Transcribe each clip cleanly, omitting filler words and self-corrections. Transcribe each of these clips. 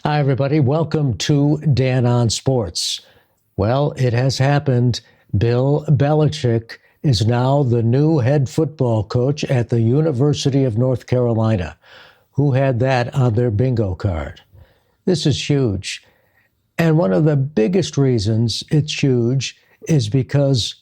Hi, everybody. Welcome to Dan on Sports. Well, it has happened. Bill Belichick is now the new head football coach at the University of North Carolina. Who had that on their bingo card? This is huge. And one of the biggest reasons it's huge is because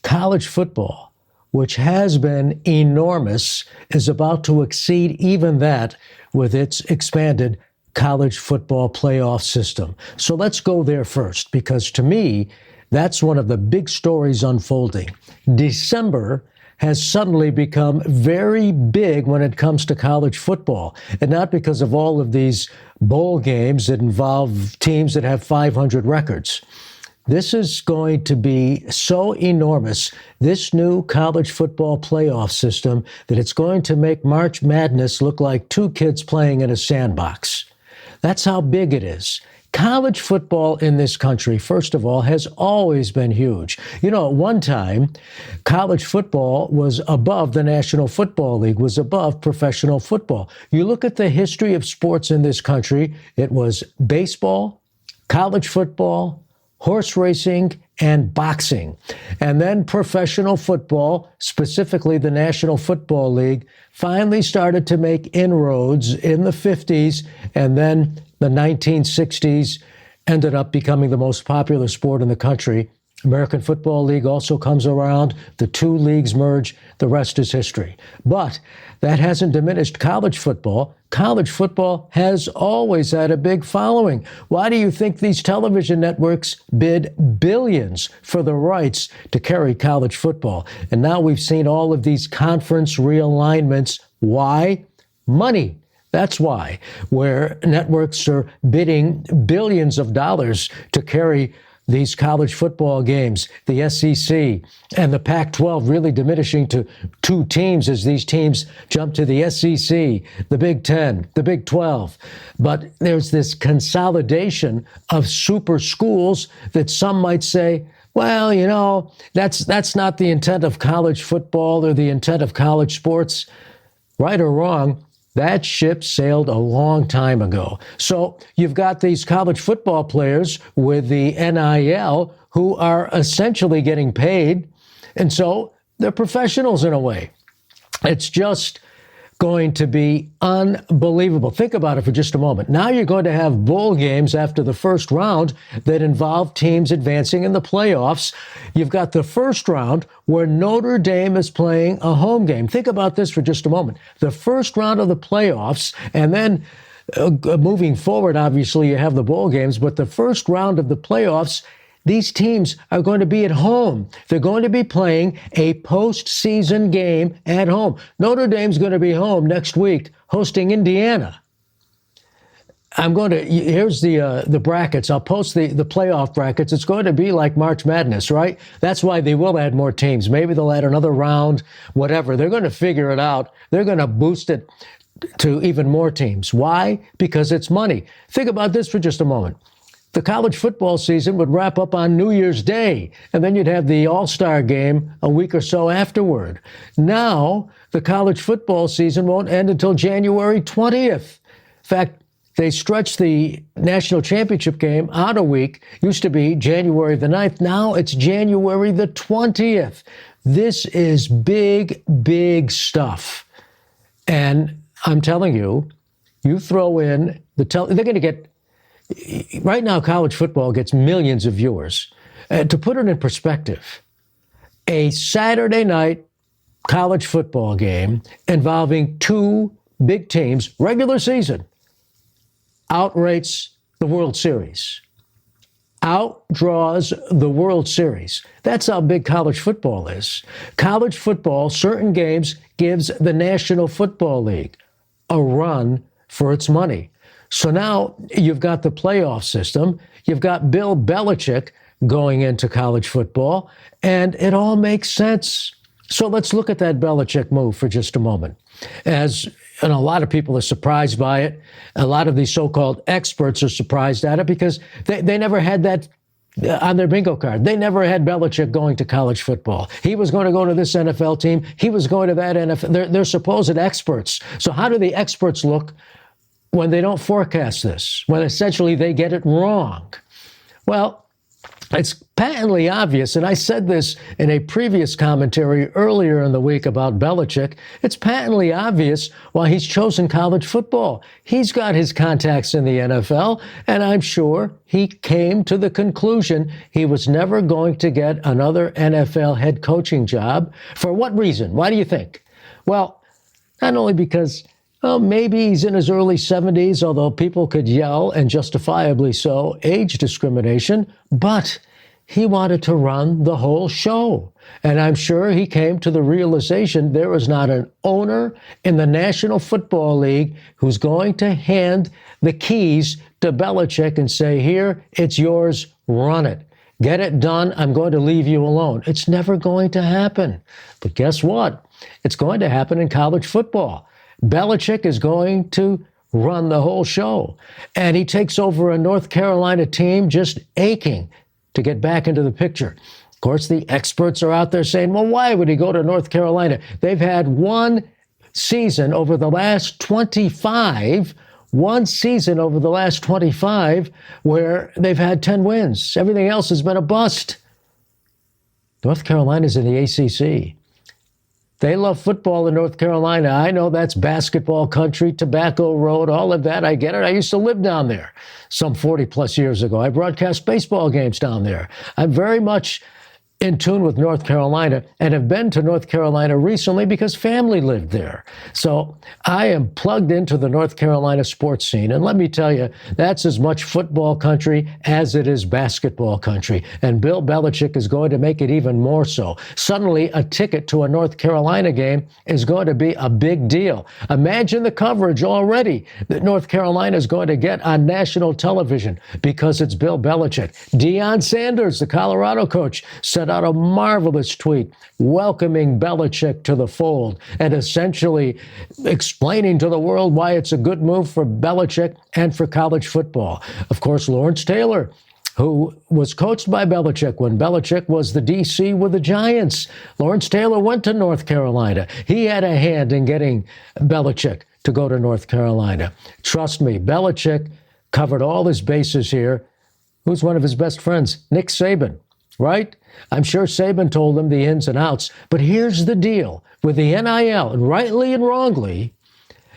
college football, which has been enormous, is about to exceed even that with its expanded college football playoff system. So let's go there first, because to me, that's one of the big stories unfolding. December has suddenly become very big when it comes to college football, and not because of all of these bowl games that involve teams that have 500 records. This is going to be so enormous, this new college football playoff system, that it's going to make March Madness look like two kids playing in a sandbox. That's how big it is. College football in this country, first of all, has always been huge. You know, at one time, college football was above the National Football League, was above professional football. You look at the history of sports in this country, it was baseball, college football, horse racing, and boxing. And then professional football, specifically the National Football League, finally started to make inroads in the 50s, and then the 1960s ended up becoming the most popular sport in the country. American Football League also comes around. The two leagues merge. The rest is history. But that hasn't diminished college football. College football has always had a big following. Why do you think these television networks bid billions for the rights to carry college football? And now we've seen all of these conference realignments. Why? Money. That's why, where networks are bidding billions of dollars to carry these college football games, the SEC and the Pac-12 really diminishing to two teams as these teams jump to the SEC, the Big Ten, the Big 12. But there's this consolidation of super schools that some might say, well, you know, that's not the intent of college football or the intent of college sports. Right or wrong, that ship sailed a long time ago. So you've got these college football players with the NIL who are essentially getting paid. And so they're professionals in a way. It's just going to be unbelievable. Think about it for just a moment. Now you're going to have bowl games after the first round that involve teams advancing in the playoffs. You've got the first round where Notre Dame is playing a home game. Think about this for just a moment. The first round of the playoffs, and then moving forward, obviously, you have the bowl games, but the first round of the playoffs, these teams are going to be at home. They're going to be playing a postseason game at home. Notre Dame's going to be home next week hosting Indiana. Here's the brackets. I'll post the playoff brackets. It's going to be like March Madness, right? That's why they will add more teams. Maybe they'll add another round, whatever. They're going to figure it out. They're going to boost it to even more teams. Why? Because it's money. Think about this for just a moment. The college football season would wrap up on New Year's Day, and then you'd have the All-Star game a week or so afterward. Now, the college football season won't end until January 20th. In fact, they stretched the national championship game out a week. Used to be January the 9th. Now it's January the 20th. This is big, big stuff. And I'm telling you, you throw in they're going to get. Right now, college football gets millions of viewers. To put it in perspective, a Saturday night college football game involving two big teams, regular season, outrates the World Series, outdraws the World Series. That's how big college football is. College football, certain games, gives the National Football League a run for its money. So now you've got the playoff system. You've got Bill Belichick going into college football, and it all makes sense. So let's look at that Belichick move for just a moment. And a lot of people are surprised by it. A lot of these so-called experts are surprised at it because they never had that on their bingo card. They never had Belichick going to college football. He was going to go to this NFL team. He was going to that NFL. They're supposed experts. So how do the experts look when they don't forecast this, when essentially they get it wrong? Well, it's patently obvious, and I said this in a previous commentary earlier in the week about Belichick. It's patently obvious why he's chosen college football. He's got his contacts in the NFL, and I'm sure he came to the conclusion he was never going to get another NFL head coaching job. For what reason? Why do you think? Well, not only because maybe he's in his early 70s, although people could yell, and justifiably so, age discrimination, but he wanted to run the whole show. And I'm sure he came to the realization there is not an owner in the National Football League who's going to hand the keys to Belichick and say, here, it's yours, run it. Get it done. I'm going to leave you alone. It's never going to happen. But guess what? It's going to happen in college football. Belichick is going to run the whole show. And he takes over a North Carolina team just aching to get back into the picture. Of course, the experts are out there saying, well, why would he go to North Carolina? They've had one season over the last 25 where they've had 10 wins. Everything else has been a bust. North Carolina's in the ACC. They love football in North Carolina. I know that's basketball country, Tobacco Road, all of that. I get it. I used to live down there some 40 plus years ago. I broadcast baseball games down there. I'm very much in tune with North Carolina and have been to North Carolina recently because family lived there. So I am plugged into the North Carolina sports scene. And let me tell you, that's as much football country as it is basketball country. And Bill Belichick is going to make it even more so. Suddenly, a ticket to a North Carolina game is going to be a big deal. Imagine the coverage already that North Carolina is going to get on national television because it's Bill Belichick. Deion Sanders, the Colorado coach, sent out a marvelous tweet welcoming Belichick to the fold and essentially explaining to the world why it's a good move for Belichick and for college football. Of course, Lawrence Taylor, who was coached by Belichick when Belichick was the DC with the Giants. Lawrence Taylor went to North Carolina. He had a hand in getting Belichick to go to North Carolina. Trust me, Belichick covered all his bases here. Who's one of his best friends? Nick Saban, right? I'm sure Saban told him the ins and outs. But here's the deal with the NIL, and rightly and wrongly,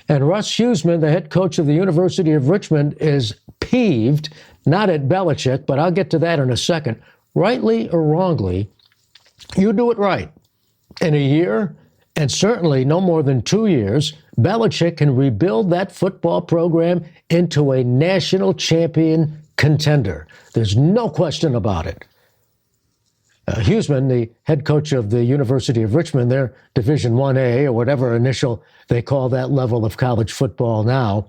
and Russ Huesman, the head coach of the University of Richmond, is peeved, not at Belichick, but I'll get to that in a second. Rightly or wrongly, you do it right. In a year, and certainly no more than 2 years, Belichick can rebuild that football program into a national champion contender. There's no question about it. Huesman, the head coach of the University of Richmond, their Division 1A or whatever initial they call that level of college football now.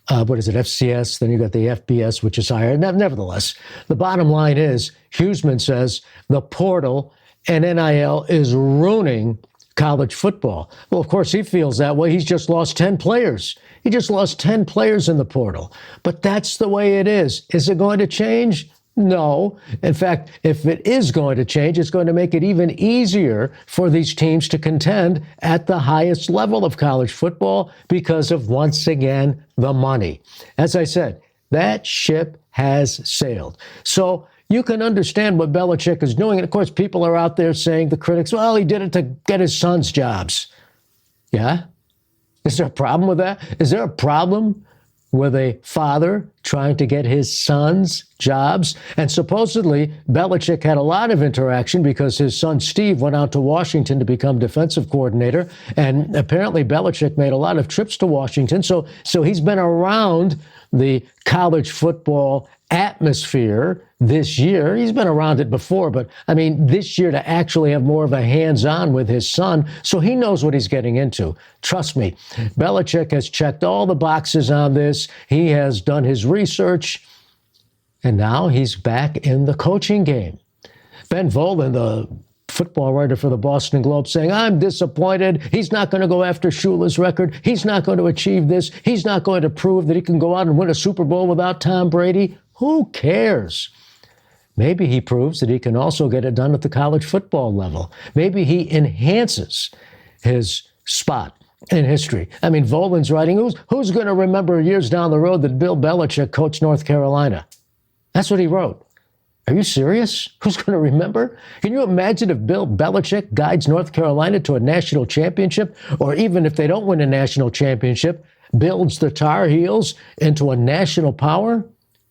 What is it, FCS? Then you got the FBS, which is higher. Nevertheless, the bottom line is Huesman says the portal and NIL is ruining college football. Well, of course, he feels that way. He's just lost 10 players. He just lost 10 players in the portal. But that's the way it is. Is it going to change? No. In fact, if it is going to change, it's going to make it even easier for these teams to contend at the highest level of college football because of, once again, the money. As I said, that ship has sailed. So you can understand what Belichick is doing. And of course, people are out there saying, the critics, well, he did it to get his sons jobs. Yeah? Is there a problem with that? Is there a problem with a father trying to get his sons jobs? And supposedly, Belichick had a lot of interaction because his son Steve went out to Washington to become defensive coordinator. And apparently, Belichick made a lot of trips to Washington. So he's been around the college football atmosphere this year. He's been around it before, but I mean, this year to actually have more of a hands-on with his son. So he knows what he's getting into. Trust me, Belichick has checked all the boxes on this. He has done his research, and now he's back in the coaching game. Ben Volen, the football writer for the Boston Globe, saying, I'm disappointed. He's not going to go after Shula's record. He's not going to achieve this. He's not going to prove that he can go out and win a Super Bowl without Tom Brady. Who cares? Maybe he proves that he can also get it done at the college football level. Maybe he enhances his spot in history. I mean, Volan's writing, who's going to remember years down the road that Bill Belichick coached North Carolina? That's what he wrote. Are you serious? Who's going to remember? Can you imagine if Bill Belichick guides North Carolina to a national championship, or even if they don't win a national championship, builds the Tar Heels into a national power?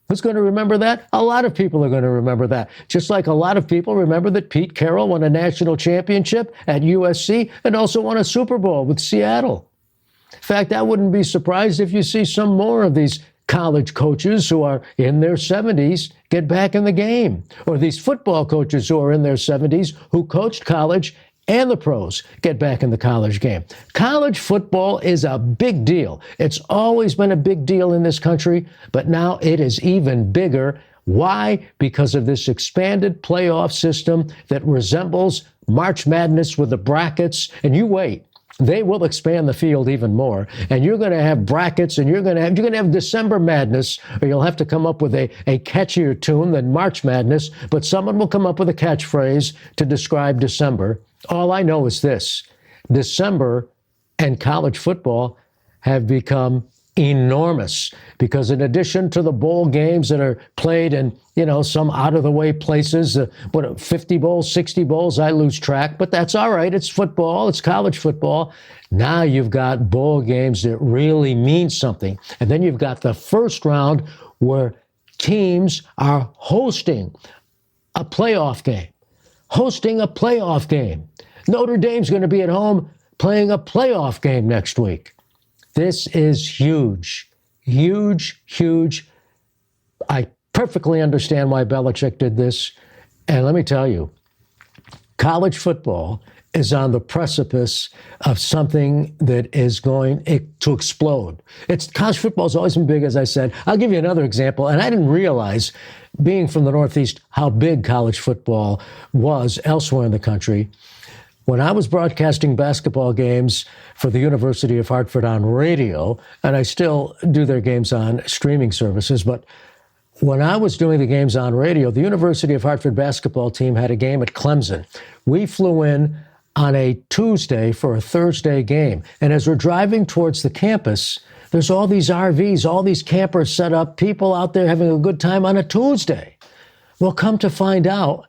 Who's going to remember that? A lot of people are going to remember that. Just like a lot of people remember that Pete Carroll won a national championship at USC and also won a Super Bowl with Seattle. In fact, I wouldn't be surprised if you see some more of these college coaches who are in their 70s get back in the game, or these football coaches who are in their 70s who coached college and the pros get back in the college game. College football is a big deal. It's always been a big deal in this country, but now it is even bigger. Why? Because of this expanded playoff system that resembles March Madness with the brackets. And you wait. They will expand the field even more, and you're going to have brackets, and you're going to have December Madness, or you'll have to come up with a catchier tune than March Madness, but someone will come up with a catchphrase to describe December. All I know is this: December and college football have become enormous, because in addition to the bowl games that are played in, some out-of-the-way places, 50 bowls, 60 bowls, I lose track, but that's all right. It's football. It's college football. Now you've got bowl games that really mean something. And then you've got the first round where teams are hosting a playoff game. Notre Dame's going to be at home playing a playoff game next week. This is huge, huge, huge. I perfectly understand why Belichick did this. And let me tell you, college football is on the precipice of something that is going to explode. College football has always been big, as I said. I'll give you another example. And I didn't realize, being from the Northeast, how big college football was elsewhere in the country. When I was broadcasting basketball games for the University of Hartford on radio, and I still do their games on streaming services, but when I was doing the games on radio, the University of Hartford basketball team had a game at Clemson. We flew in on a Tuesday for a Thursday game. And as we're driving towards the campus, there's all these RVs, all these campers set up, people out there having a good time on a Tuesday. Well, come to find out,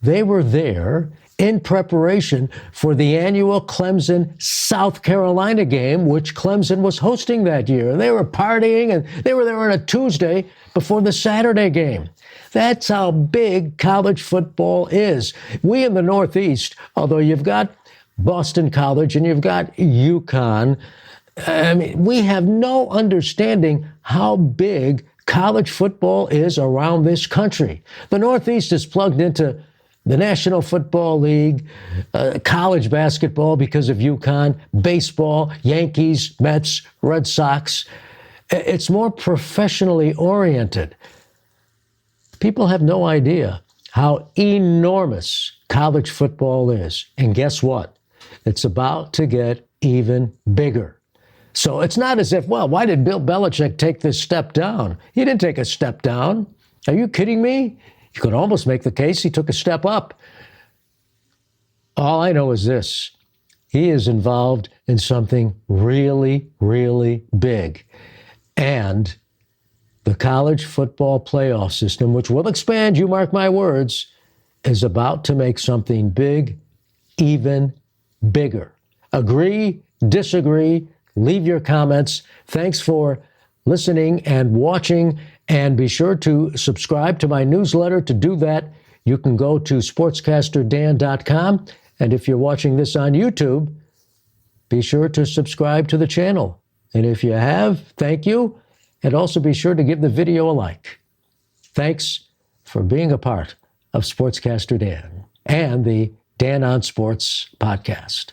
they were there in preparation for the annual Clemson, South Carolina game, which Clemson was hosting that year. They were partying, and they were there on a Tuesday before the Saturday game. That's how big college football is. We in the Northeast, although you've got Boston College and you've got UConn, we have no understanding how big college football is around this country. The Northeast is plugged into the National Football League, college basketball because of UConn, baseball, Yankees, Mets, Red Sox. It's more professionally oriented. People have no idea how enormous college football is. And guess what? It's about to get even bigger. So it's not as if, well, why did Bill Belichick take this step down? He didn't take a step down. Are you kidding me? You could almost make the case he took a step up. All I know is this: he is involved in something really, really big. And the college football playoff system, which will expand, you mark my words, is about to make something big even bigger. Agree, disagree, leave your comments. Thanks for listening and watching. And be sure to subscribe to my newsletter. To do that, you can go to sportscasterdan.com. And if you're watching this on YouTube, be sure to subscribe to the channel. And if you have, thank you. And also be sure to give the video a like. Thanks for being a part of Sportscaster Dan and the Dan on Sports podcast.